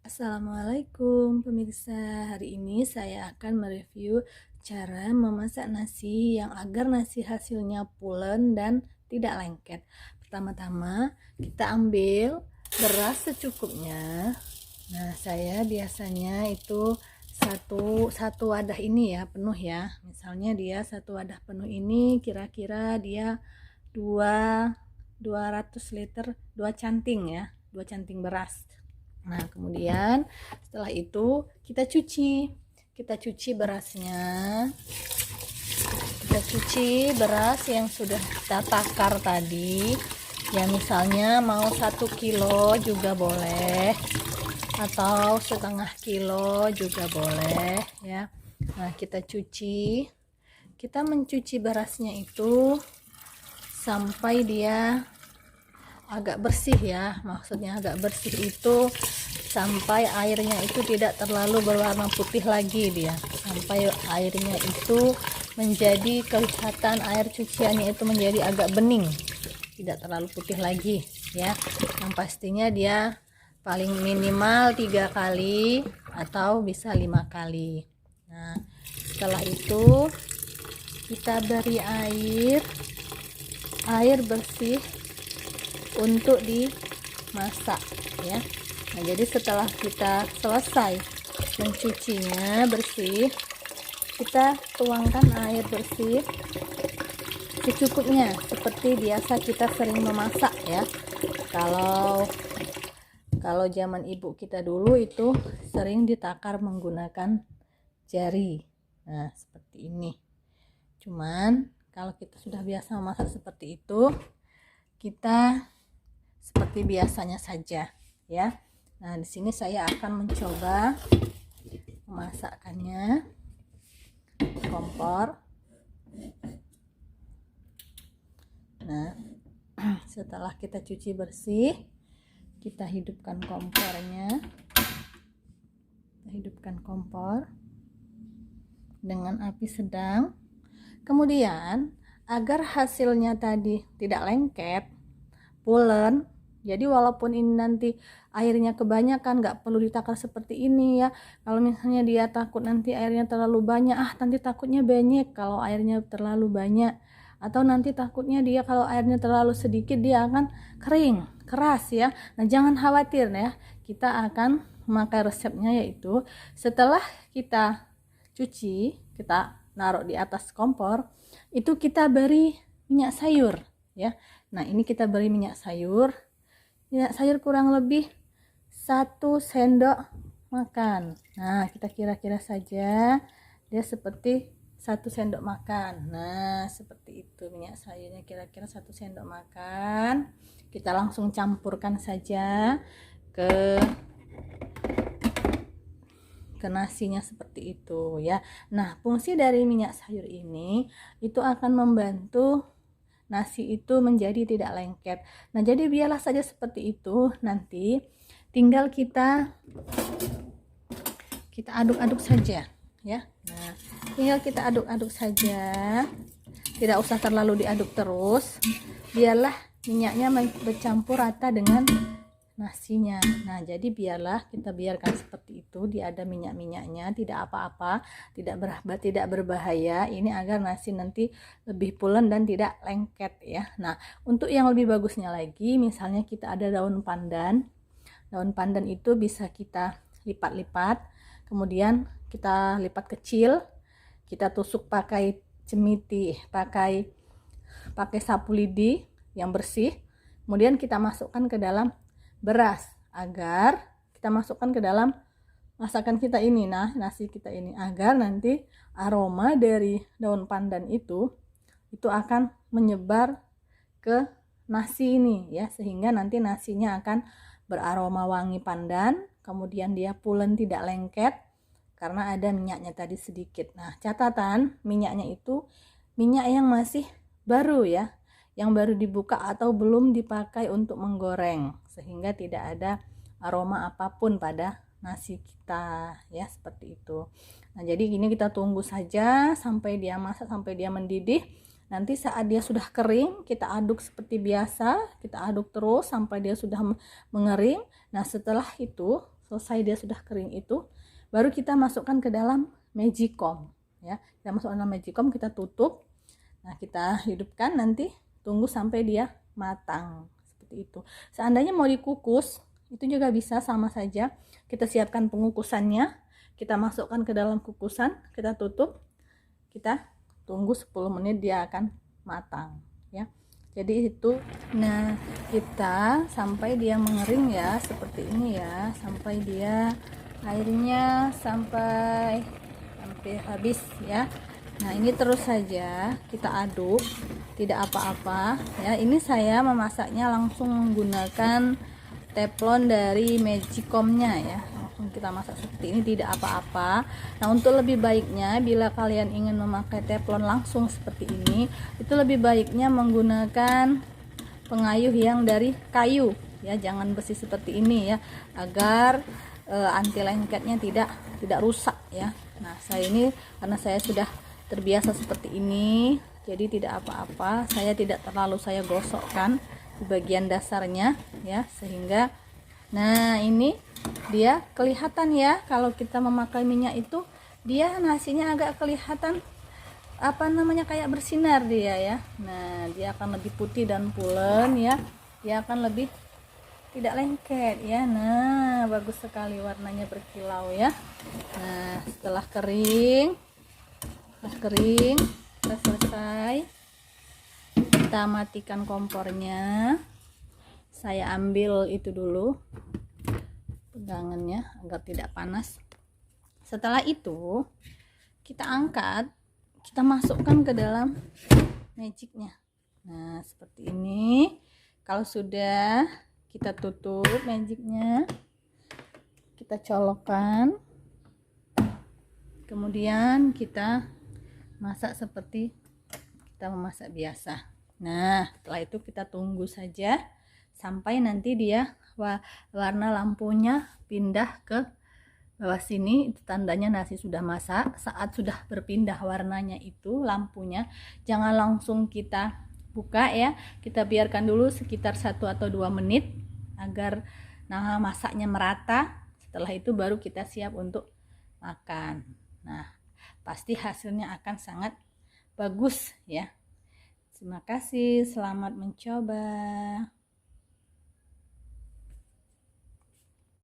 Assalamualaikum pemirsa, hari ini saya akan mereview cara memasak nasi yang agar nasi hasilnya pulen dan tidak lengket. Pertama-tama kita ambil beras secukupnya. Nah, saya biasanya itu satu wadah ini ya, penuh ya. Misalnya dia satu wadah penuh ini kira-kira dia 200 liter, 2 canting ya, 2 canting beras. Nah, kemudian setelah itu kita cuci berasnya. Kita cuci beras yang sudah kita takar tadi. Ya, misalnya mau 1 kilo juga boleh, atau setengah kilo juga boleh ya. Nah, kita mencuci berasnya itu sampai dia agak bersih ya. Maksudnya agak bersih itu sampai airnya itu tidak terlalu berwarna putih lagi, dia sampai airnya itu menjadi kelihatan, air cuciannya itu menjadi agak bening, tidak terlalu putih lagi ya. Yang pastinya dia paling minimal 3 kali atau bisa 5 kali. Nah, setelah itu kita beri air bersih untuk dimasak ya. Nah, jadi setelah kita selesai mencucinya bersih, kita tuangkan air bersih secukupnya seperti biasa kita sering memasak ya. Kalau zaman ibu kita dulu itu sering ditakar menggunakan jari. Nah, seperti ini. Cuman kalau kita sudah biasa memasak seperti itu, kita seperti biasanya saja ya. Nah, di sini saya akan mencoba memasakkannya. Kompor. Nah, setelah kita cuci bersih, kita hidupkan kompornya. Kita hidupkan kompor dengan api sedang. Kemudian agar hasilnya tadi tidak lengket, pulen, jadi walaupun ini nanti airnya kebanyakan, nggak perlu ditakar seperti ini ya. Kalau misalnya dia takut nanti airnya terlalu banyak, nanti takutnya banyak kalau airnya terlalu banyak, atau nanti takutnya dia kalau airnya terlalu sedikit dia akan kering, keras ya. Nah, jangan khawatir ya, kita akan memakai resepnya, yaitu setelah kita cuci, kita naruh di atas kompor, itu kita beri minyak sayur ya. Nah, ini kita beri minyak sayur kurang lebih 1 sendok makan. Nah, kita kira-kira saja dia seperti 1 sendok makan. Nah, seperti itu minyak sayurnya, kira-kira 1 sendok makan. Kita langsung campurkan saja ke nasinya seperti itu ya. Nah, fungsi dari minyak sayur ini itu akan membantu nasi itu menjadi tidak lengket. Nah, jadi biarlah saja seperti itu. Nanti tinggal kita aduk-aduk saja ya. Nah, tinggal kita aduk-aduk saja, tidak usah terlalu diaduk terus. Biarlah minyaknya bercampur rata dengan nasinya. Nah, jadi kita biarkan seperti itu, dia ada minyak-minyaknya, tidak apa-apa, tidak berbahaya. Ini agar nasi nanti lebih pulen dan tidak lengket ya. Nah, untuk yang lebih bagusnya lagi, misalnya kita ada daun pandan. Daun pandan itu bisa kita lipat-lipat, kemudian kita lipat kecil, kita tusuk pakai cemiti, pakai sapu lidi yang bersih. Kemudian kita masukkan ke dalam beras, agar kita masukkan ke dalam masakan kita ini, nasi kita ini, agar nanti aroma dari daun pandan itu akan menyebar ke nasi ini ya, sehingga nanti nasinya akan beraroma wangi pandan, kemudian dia pulen tidak lengket karena ada minyaknya tadi sedikit. Nah, catatan minyaknya itu minyak yang masih baru ya, yang baru dibuka atau belum dipakai untuk menggoreng, sehingga tidak ada aroma apapun pada nasi kita ya, seperti itu. Nah, jadi ini kita tunggu saja sampai dia masak, sampai dia mendidih. Nanti saat dia sudah kering, kita aduk seperti biasa, kita aduk terus sampai dia sudah mengering. Nah, setelah itu selesai dia sudah kering itu, baru kita masukkan ke dalam magicom ya. Kita masukkan dalam magicom, kita tutup. Nah, kita hidupkan, nanti tunggu sampai dia matang seperti itu. Seandainya mau dikukus itu juga bisa, sama saja. Kita siapkan pengukusannya, kita masukkan ke dalam kukusan, kita tutup, kita tunggu 10 menit dia akan matang ya. Jadi itu, nah kita sampai dia mengering ya, seperti ini ya, sampai dia airnya sampai habis ya. Nah, ini terus saja kita aduk, tidak apa-apa ya. Ini saya memasaknya langsung menggunakan teflon dari magicomnya ya, langsung kita masak seperti ini, tidak apa-apa. Nah, untuk lebih baiknya bila kalian ingin memakai teflon langsung seperti ini, itu lebih baiknya menggunakan pengayuh yang dari kayu ya, jangan besi seperti ini ya, agar anti lengketnya tidak rusak ya. Nah, saya ini karena saya sudah terbiasa seperti ini, jadi tidak apa-apa, saya tidak terlalu saya gosokkan di bagian dasarnya ya, sehingga nah ini dia kelihatan ya, kalau kita memakai minyak itu dia nasinya agak kelihatan apa namanya, kayak bersinar dia ya. Nah, dia akan lebih putih dan pulen ya, dia akan lebih tidak lengket ya. Nah, bagus sekali, warnanya berkilau ya. Nah, setelah kering kita selesai, kita matikan kompornya. Saya ambil itu dulu pegangannya agar tidak panas. Setelah itu kita angkat, kita masukkan ke dalam magicnya. Nah, seperti ini. Kalau sudah, kita tutup magicnya, kita colokkan, kemudian kita masak seperti kita memasak biasa. Nah, setelah itu kita tunggu saja sampai nanti dia warna lampunya pindah ke bawah sini, itu tandanya nasi sudah masak. Saat sudah berpindah warnanya itu lampunya, jangan langsung kita buka ya, kita biarkan dulu sekitar 1 atau 2 menit agar masaknya merata. Setelah itu baru kita siap untuk makan. Nah, pasti hasilnya akan sangat bagus ya. Terima kasih, selamat mencoba.